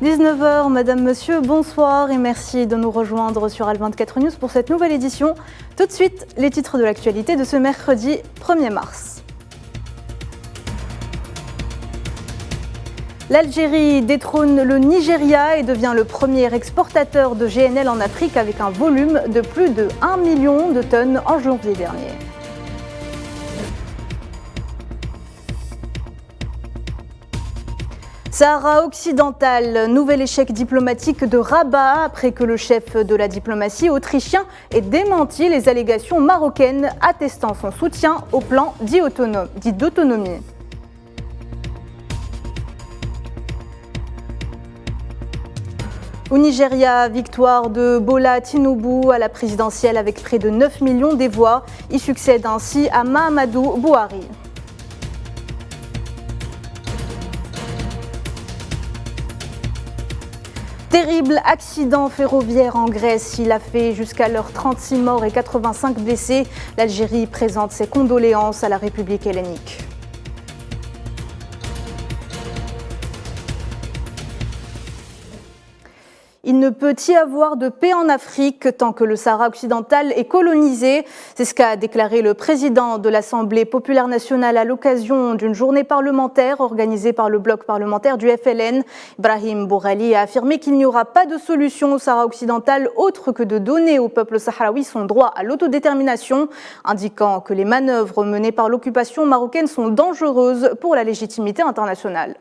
19h, Madame, Monsieur, bonsoir et merci de nous rejoindre sur Al24 News pour cette nouvelle édition. Tout de suite, les titres de l'actualité de ce mercredi 1er mars. L'Algérie détrône le Nigeria et devient le premier exportateur de GNL en Afrique avec un volume de plus de 1 million de tonnes en janvier dernier. Sahara occidental, nouvel échec diplomatique de Rabat après que le chef de la diplomatie autrichien ait démenti les allégations marocaines attestant son soutien au plan dit d'autonomie. Au Nigeria, victoire de Bola Tinubu à la présidentielle avec près de 9 millions des voix. Il succède ainsi à Mahamadou Buhari. Terrible accident ferroviaire en Grèce. Il a fait jusqu'alors 36 morts et 85 blessés. L'Algérie présente ses condoléances à la République hellénique. Il ne peut y avoir de paix en Afrique tant que le Sahara occidental est colonisé. C'est ce qu'a déclaré le président de l'Assemblée populaire nationale à l'occasion d'une journée parlementaire organisée par le bloc parlementaire du FLN. Ibrahim Bourali a affirmé qu'il n'y aura pas de solution au Sahara occidental autre que de donner au peuple sahraoui son droit à l'autodétermination, indiquant que les manœuvres menées par l'occupation marocaine sont dangereuses pour la légitimité internationale.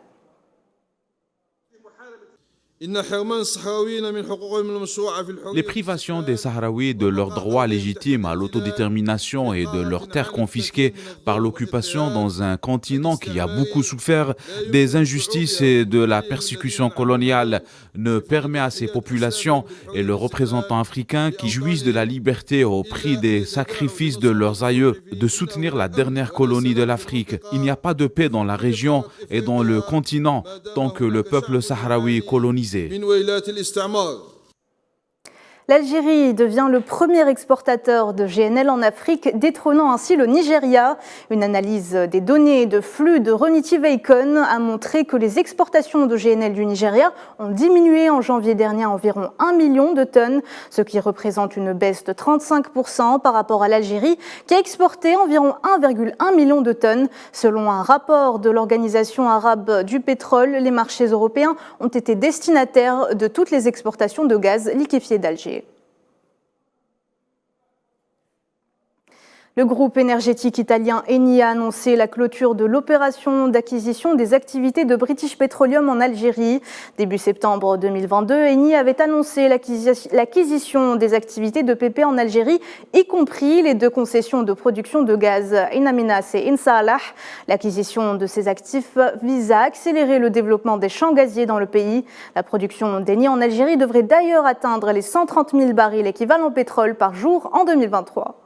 Les privations des Sahraouis de leur droit légitime à l'autodétermination et de leurs terres confisquées par l'occupation dans un continent qui a beaucoup souffert des injustices et de la persécution coloniale ne permet à ces populations et leurs représentants africains qui jouissent de la liberté au prix des sacrifices de leurs aïeux de soutenir la dernière colonie de l'Afrique. Il n'y a pas de paix dans la région et dans le continent tant que le peuple sahraoui est colonisé. L'Algérie devient le premier exportateur de GNL en Afrique, détrônant ainsi le Nigeria. Une analyse des données de flux de Reunity Icon a montré que les exportations de GNL du Nigeria ont diminué en janvier dernier à environ 1 million de tonnes, ce qui représente une baisse de 35% par rapport à l'Algérie, qui a exporté environ 1,1 million de tonnes. Selon un rapport de l'Organisation arabe du pétrole, les marchés européens ont été destinataires de toutes les exportations de gaz liquéfié d'Alger. Le groupe énergétique italien Eni a annoncé la clôture de l'opération d'acquisition des activités de British Petroleum en Algérie. Début septembre 2022, Eni avait annoncé l'acquisition des activités de PP en Algérie, y compris les 2 concessions de production de gaz In Amenas et In Salah. L'acquisition de ces actifs vise à accélérer le développement des champs gaziers dans le pays. La production d'Eni en Algérie devrait d'ailleurs atteindre les 130 000 barils équivalent pétrole par jour en 2023.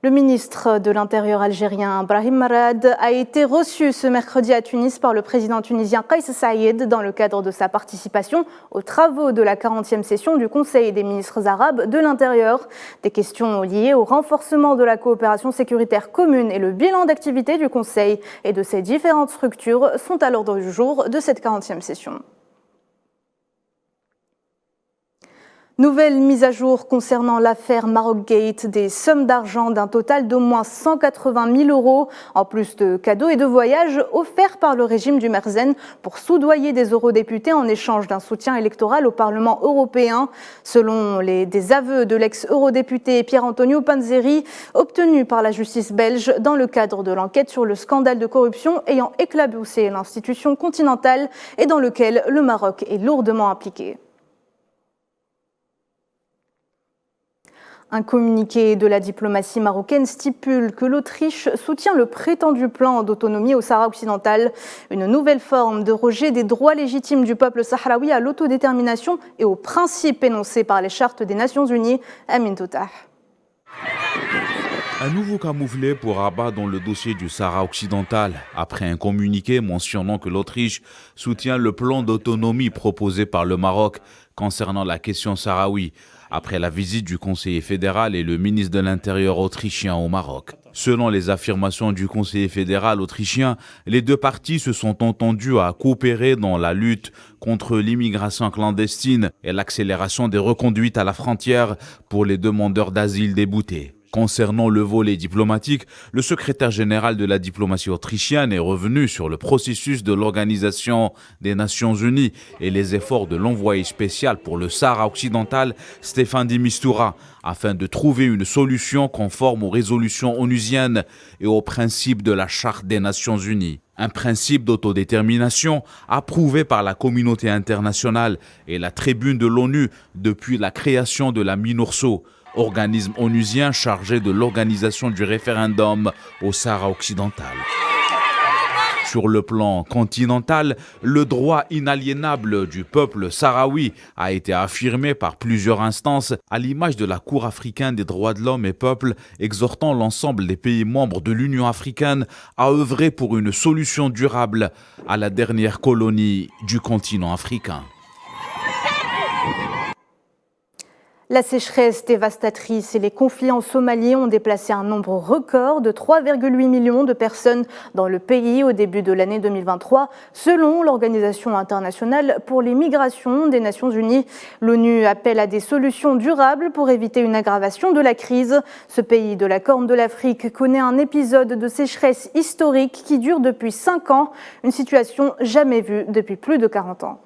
Le ministre de l'Intérieur algérien, Brahim Marad, a été reçu ce mercredi à Tunis par le président tunisien Kais Saïed dans le cadre de sa participation aux travaux de la 40e session du Conseil des ministres arabes de l'Intérieur. Des questions liées au renforcement de la coopération sécuritaire commune et le bilan d'activité du Conseil et de ses différentes structures sont à l'ordre du jour de cette 40e session. Nouvelle mise à jour concernant l'affaire Marocgate, des sommes d'argent d'un total d'au moins 180 000 euros, en plus de cadeaux et de voyages offerts par le régime du Merzen pour soudoyer des eurodéputés en échange d'un soutien électoral au Parlement européen. Selon des aveux de l'ex-eurodéputé Pier-Antonio Panzeri, obtenus par la justice belge dans le cadre de l'enquête sur le scandale de corruption ayant éclaboussé l'institution continentale et dans lequel le Maroc est lourdement impliqué. Un communiqué de la diplomatie marocaine stipule que l'Autriche soutient le prétendu plan d'autonomie au Sahara occidental, une nouvelle forme de rejet des droits légitimes du peuple sahraoui à l'autodétermination et aux principes énoncés par les chartes des Nations Unies. Amin Toutah. Un nouveau camouflet pour Rabat dans le dossier du Sahara occidental, après un communiqué mentionnant que l'Autriche soutient le plan d'autonomie proposé par le Maroc concernant la question sahraoui. après la visite du conseiller fédéral et le ministre de l'Intérieur autrichien au Maroc. Selon les affirmations du conseiller fédéral autrichien, les deux parties se sont entendues à coopérer dans la lutte contre l'immigration clandestine et l'accélération des reconduites à la frontière pour les demandeurs d'asile déboutés. Concernant le volet diplomatique, le secrétaire général de la diplomatie autrichienne est revenu sur le processus de l'Organisation des Nations Unies et les efforts de l'envoyé spécial pour le Sahara occidental, Staffan de Mistura, afin de trouver une solution conforme aux résolutions onusiennes et aux principes de la Charte des Nations Unies. Un principe d'autodétermination approuvé par la communauté internationale et la tribune de l'ONU depuis la création de la MINURSO, organisme onusien chargé de l'organisation du référendum au Sahara occidental. Sur le plan continental, le droit inaliénable du peuple sahraoui a été affirmé par plusieurs instances, à l'image de la Cour africaine des droits de l'homme et peuples, exhortant l'ensemble des pays membres de l'Union africaine à œuvrer pour une solution durable à la dernière colonie du continent africain. La sécheresse dévastatrice et les conflits en Somalie ont déplacé un nombre record de 3,8 millions de personnes dans le pays au début de l'année 2023, selon l'Organisation internationale pour les migrations des Nations Unies. L'ONU appelle à des solutions durables pour éviter une aggravation de la crise. Ce pays de la Corne de l'Afrique connaît un épisode de sécheresse historique qui dure depuis 5 ans, une situation jamais vue depuis plus de 40 ans.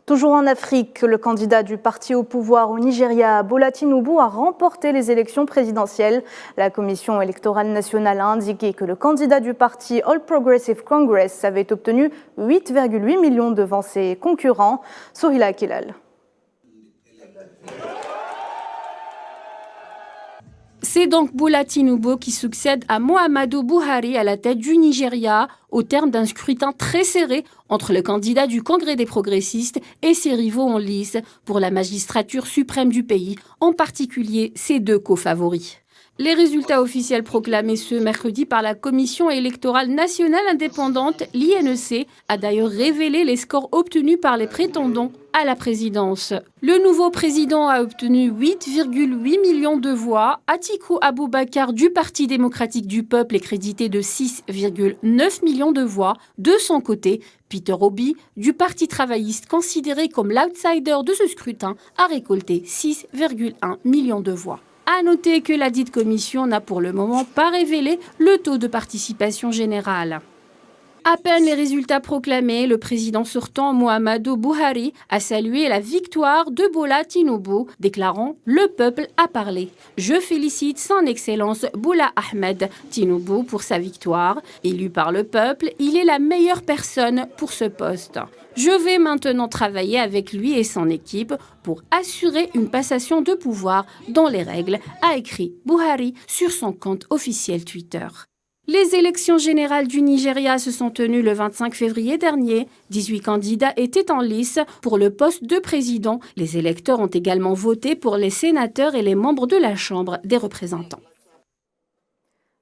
Toujours en Afrique, le candidat du parti au pouvoir au Nigeria, Bola Tinubu, a remporté les élections présidentielles. La Commission électorale nationale a indiqué que le candidat du parti All Progressive Congress avait obtenu 8,8 millions devant ses concurrents. Sohila Kelal. C'est donc Bola Tinubu qui succède à Muhammadu Buhari à la tête du Nigeria au terme d'un scrutin très serré entre le candidat du Congrès des progressistes et ses rivaux en lice pour la magistrature suprême du pays, en particulier ses deux co-favoris. Les résultats officiels proclamés ce mercredi par la Commission électorale nationale indépendante, l'INEC, a d'ailleurs révélé les scores obtenus par les prétendants à la présidence. Le nouveau président a obtenu 8,8 millions de voix. Atiku Abubakar du Parti démocratique du peuple est crédité de 6,9 millions de voix. De son côté, Peter Obi du Parti travailliste, considéré comme l'outsider de ce scrutin, a récolté 6,1 millions de voix. À noter que la dite commission n'a pour le moment pas révélé le taux de participation générale. À peine les résultats proclamés, le président sortant Muhammadu Buhari a salué la victoire de Bola Tinubu, déclarant « Le peuple a parlé ». Je félicite son Excellence Bola Ahmed Tinubu pour sa victoire. Élu par le peuple, il est la meilleure personne pour ce poste. Je vais maintenant travailler avec lui et son équipe pour assurer une passation de pouvoir dans les règles, a écrit Buhari sur son compte officiel Twitter. Les élections générales du Nigeria se sont tenues le 25 février dernier. 18 candidats étaient en lice pour le poste de président. Les électeurs ont également voté pour les sénateurs et les membres de la Chambre des représentants.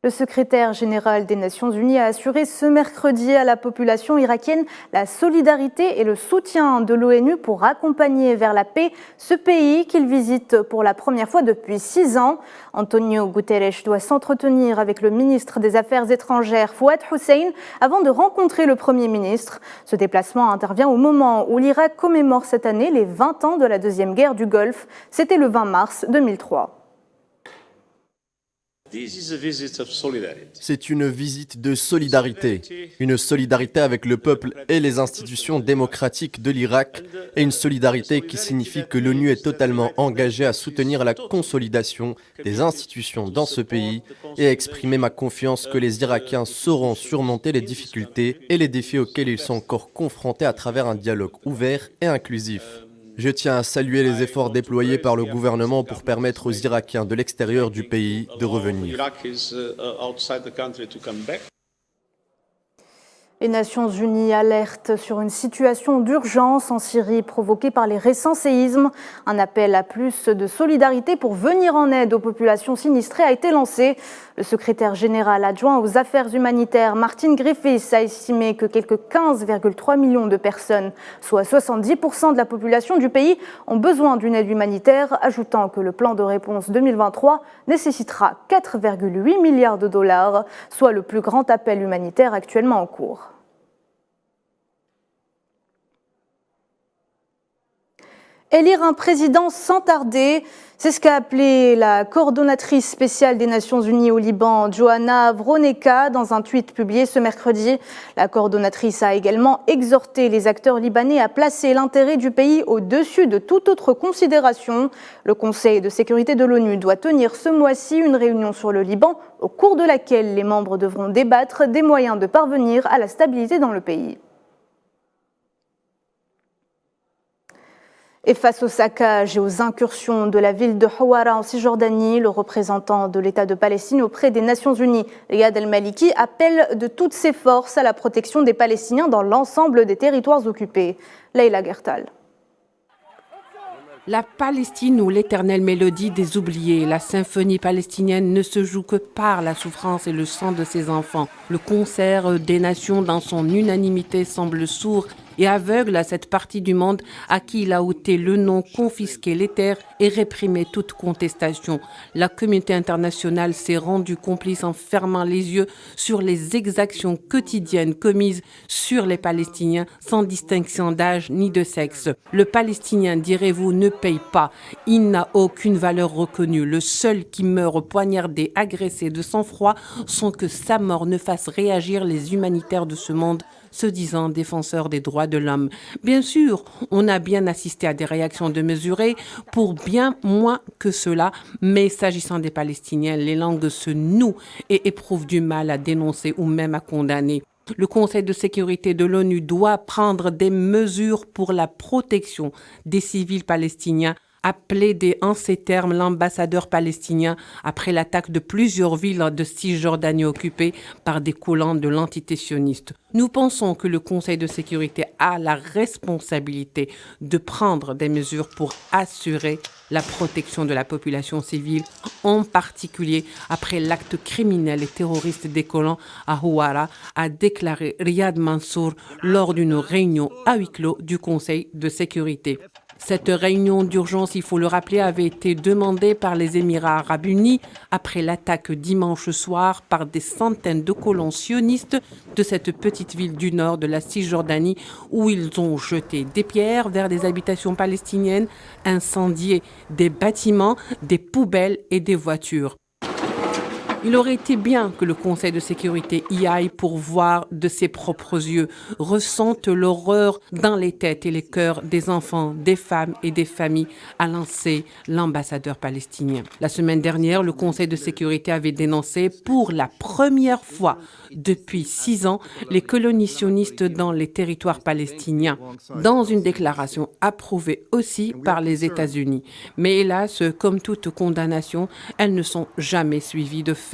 Le secrétaire général des Nations Unies a assuré ce mercredi à la population irakienne la solidarité et le soutien de l'ONU pour accompagner vers la paix ce pays qu'il visite pour la première fois depuis 6 ans. Antonio Guterres doit s'entretenir avec le ministre des Affaires étrangères Fouad Hussein avant de rencontrer le Premier ministre. Ce déplacement intervient au moment où l'Irak commémore cette année les 20 ans de la Deuxième Guerre du Golfe. C'était le 20 mars 2003. C'est une visite de solidarité, une solidarité avec le peuple et les institutions démocratiques de l'Irak, et une solidarité qui signifie que l'ONU est totalement engagée à soutenir la consolidation des institutions dans ce pays et à exprimer ma confiance que les Irakiens sauront surmonter les difficultés et les défis auxquels ils sont encore confrontés à travers un dialogue ouvert et inclusif. Je tiens à saluer les efforts déployés par le gouvernement pour permettre aux Irakiens de l'extérieur du pays de revenir. Les Nations Unies alertent sur une situation d'urgence en Syrie provoquée par les récents séismes. Un appel à plus de solidarité pour venir en aide aux populations sinistrées a été lancé. Le secrétaire général adjoint aux affaires humanitaires, Martin Griffiths, a estimé que quelques 15,3 millions de personnes, soit 70% de la population du pays, ont besoin d'une aide humanitaire, ajoutant que le plan de réponse 2023 nécessitera 4,8 milliards de dollars, soit le plus grand appel humanitaire actuellement en cours. Élire un président sans tarder, c'est ce qu'a appelé la coordonnatrice spéciale des Nations Unies au Liban, Johanna Vroneka, dans un tweet publié ce mercredi. La coordonnatrice a également exhorté les acteurs libanais à placer l'intérêt du pays au-dessus de toute autre considération. Le Conseil de sécurité de l'ONU doit tenir ce mois-ci une réunion sur le Liban, au cours de laquelle les membres devront débattre des moyens de parvenir à la stabilité dans le pays. Et face au saccage et aux incursions de la ville de Hawara en Cisjordanie, le représentant de l'État de Palestine auprès des Nations Unies, Riyad El-Maliki, appelle de toutes ses forces à la protection des Palestiniens dans l'ensemble des territoires occupés. Leïla Gertal. La Palestine ou l'éternelle mélodie des oubliés, la symphonie palestinienne ne se joue que par la souffrance et le sang de ses enfants. Le concert des nations dans son unanimité semble sourd et aveugle à cette partie du monde à qui il a ôté le nom, confisqué les terres et réprimé toute contestation. La communauté internationale s'est rendue complice en fermant les yeux sur les exactions quotidiennes commises sur les Palestiniens sans distinction d'âge ni de sexe. Le Palestinien, direz-vous, ne paye pas. Il n'a aucune valeur reconnue. Le seul qui meurt poignardé, agressé de sang-froid sans que sa mort ne fasse réagir les humanitaires de ce monde, se disant défenseurs des droits de l'homme. Bien sûr, on a bien assisté à des réactions démesurées pour bien moins que cela, mais s'agissant des Palestiniens, les langues se nouent et éprouvent du mal à dénoncer ou même à condamner. Le Conseil de sécurité de l'ONU doit prendre des mesures pour la protection des civils palestiniens, a plaidé en ces termes l'ambassadeur palestinien après l'attaque de plusieurs villes de Cisjordanie occupées par des colons de l'entité sioniste. Nous pensons que le Conseil de sécurité a la responsabilité de prendre des mesures pour assurer la protection de la population civile, en particulier après l'acte criminel et terroriste des colons à Hawara, a déclaré Riyad Mansour lors d'une réunion à huis clos du Conseil de sécurité. Cette réunion d'urgence, il faut le rappeler, avait été demandée par les Émirats arabes unis après l'attaque dimanche soir par des centaines de colons sionistes de cette petite ville du nord de la Cisjordanie où ils ont jeté des pierres vers des habitations palestiniennes, incendié des bâtiments, des poubelles et des voitures. Il aurait été bien que le Conseil de sécurité y aille pour voir de ses propres yeux, ressente l'horreur dans les têtes et les cœurs des enfants, des femmes et des familles, a lancé l'ambassadeur palestinien. La semaine dernière, le Conseil de sécurité avait dénoncé pour la première fois depuis 6 ans les colonies sionistes dans les territoires palestiniens, dans une déclaration approuvée aussi par les États-Unis. Mais hélas, comme toute condamnation, elles ne sont jamais suivies de fait.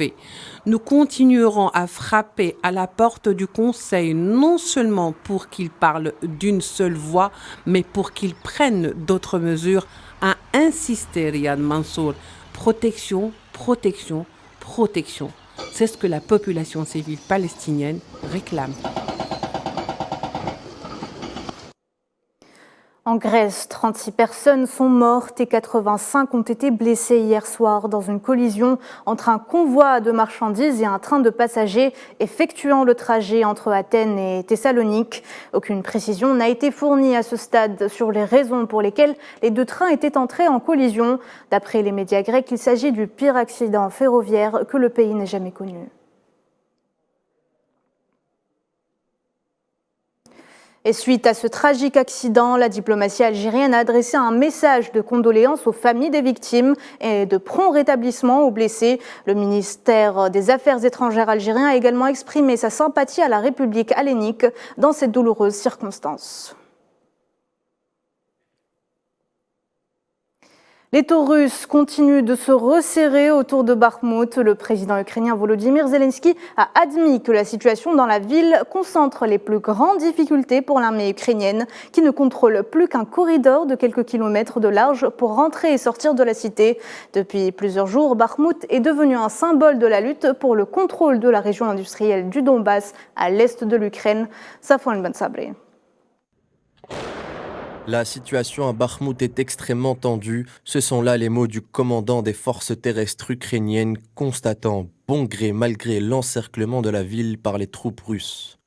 Nous continuerons à frapper à la porte du Conseil, non seulement pour qu'il parle d'une seule voix, mais pour qu'il prenne d'autres mesures, a insisté Riyad Mansour. Protection, protection, protection. C'est ce que la population civile palestinienne réclame. En Grèce, 36 personnes sont mortes et 85 ont été blessées hier soir dans une collision entre un convoi de marchandises et un train de passagers effectuant le trajet entre Athènes et Thessalonique. Aucune précision n'a été fournie à ce stade sur les raisons pour lesquelles les deux trains étaient entrés en collision. D'après les médias grecs, il s'agit du pire accident ferroviaire que le pays n'ait jamais connu. Et suite à ce tragique accident, la diplomatie algérienne a adressé un message de condoléances aux familles des victimes et de prompt rétablissement aux blessés. Le ministère des Affaires étrangères algérien a également exprimé sa sympathie à la République hellénique dans ces douloureuses circonstances. L'étau russe continue de se resserrer autour de Bakhmout. Le président ukrainien Volodymyr Zelensky a admis que la situation dans la ville concentre les plus grandes difficultés pour l'armée ukrainienne, qui ne contrôle plus qu'un corridor de quelques kilomètres de large pour rentrer et sortir de la cité. Depuis plusieurs jours, Bakhmout est devenu un symbole de la lutte pour le contrôle de la région industrielle du Donbass à l'est de l'Ukraine. Safwan Ben Sabri. La situation à Bakhmout est extrêmement tendue. Ce sont là les mots du commandant des forces terrestres ukrainiennes, constatant bon gré malgré l'encerclement de la ville par les troupes russes.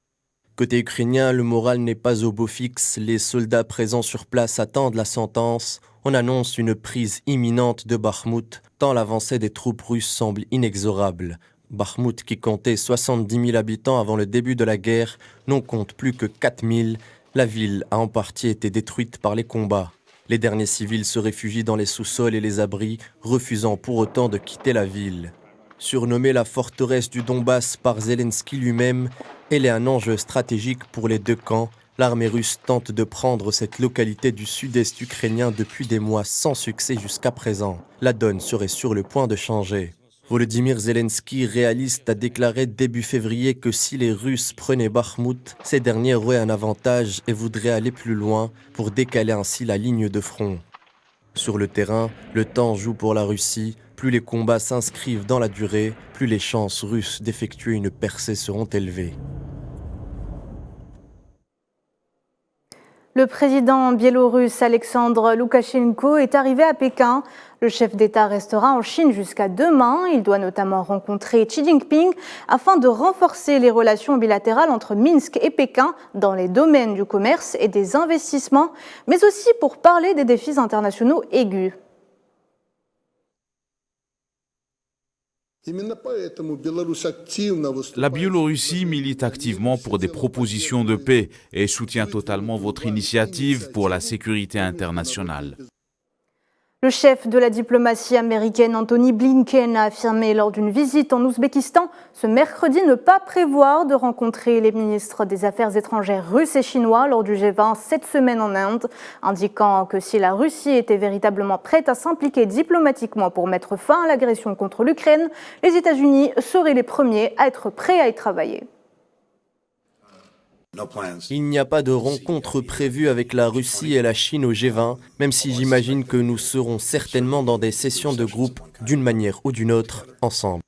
Côté ukrainien, le moral n'est pas au beau fixe. Les soldats présents sur place attendent la sentence. On annonce une prise imminente de Bakhmout, tant l'avancée des troupes russes semble inexorable. Bakhmout, qui comptait 70 000 habitants avant le début de la guerre, n'en compte plus que 4 000. La ville a en partie été détruite par les combats. Les derniers civils se réfugient dans les sous-sols et les abris, refusant pour autant de quitter la ville. Surnommée la forteresse du Donbass par Zelensky lui-même, elle est un enjeu stratégique pour les deux camps. L'armée russe tente de prendre cette localité du sud-est ukrainien depuis des mois sans succès jusqu'à présent. La donne serait sur le point de changer. Volodymyr Zelensky, réaliste, a déclaré début février que si les Russes prenaient Bakhmout, ces derniers auraient un avantage et voudraient aller plus loin pour décaler ainsi la ligne de front. Sur le terrain, le temps joue pour la Russie. Plus les combats s'inscrivent dans la durée, plus les chances russes d'effectuer une percée seront élevées. Le président biélorusse Alexandre Loukachenko est arrivé à Pékin. Le chef d'État restera en Chine jusqu'à demain. Il doit notamment rencontrer Xi Jinping afin de renforcer les relations bilatérales entre Minsk et Pékin dans les domaines du commerce et des investissements, mais aussi pour parler des défis internationaux aigus. La Biélorussie milite activement pour des propositions de paix et soutient totalement votre initiative pour la sécurité internationale. Le chef de la diplomatie américaine, Antony Blinken, a affirmé lors d'une visite en Ouzbékistan ce mercredi ne pas prévoir de rencontrer les ministres des Affaires étrangères russes et chinois lors du G20 cette semaine en Inde, indiquant que si la Russie était véritablement prête à s'impliquer diplomatiquement pour mettre fin à l'agression contre l'Ukraine, les États-Unis seraient les premiers à être prêts à y travailler. Il n'y a pas de rencontre prévue avec la Russie et la Chine au G20, même si j'imagine que nous serons certainement dans des sessions de groupe, d'une manière ou d'une autre, ensemble.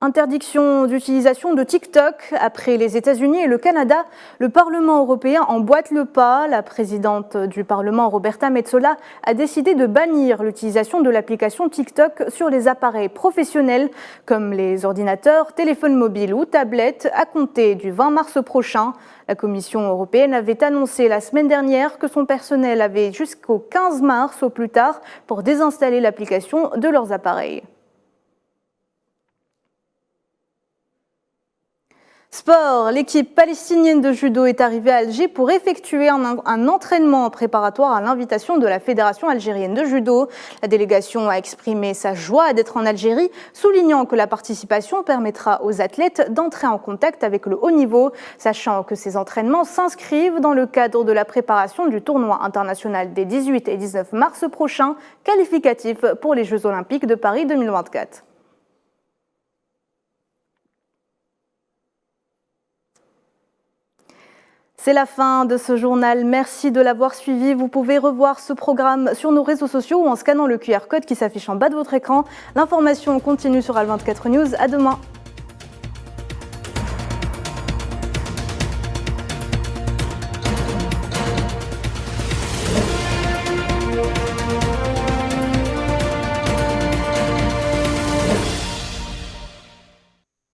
Interdiction d'utilisation de TikTok. Après les États-Unis et le Canada, le Parlement européen emboîte le pas. La présidente du Parlement, Roberta Metsola, a décidé de bannir l'utilisation de l'application TikTok sur les appareils professionnels comme les ordinateurs, téléphones mobiles ou tablettes à compter du 20 mars prochain. La Commission européenne avait annoncé la semaine dernière que son personnel avait jusqu'au 15 mars au plus tard pour désinstaller l'application de leurs appareils. Sport, l'équipe palestinienne de judo est arrivée à Alger pour effectuer un entraînement préparatoire à l'invitation de la Fédération algérienne de judo. La délégation a exprimé sa joie d'être en Algérie, soulignant que la participation permettra aux athlètes d'entrer en contact avec le haut niveau, sachant que ces entraînements s'inscrivent dans le cadre de la préparation du tournoi international des 18 et 19 mars prochains, qualificatif pour les Jeux olympiques de Paris 2024. C'est la fin de ce journal. Merci de l'avoir suivi. Vous pouvez revoir ce programme sur nos réseaux sociaux ou en scannant le QR code qui s'affiche en bas de votre écran. L'information continue sur Al24 News. À demain.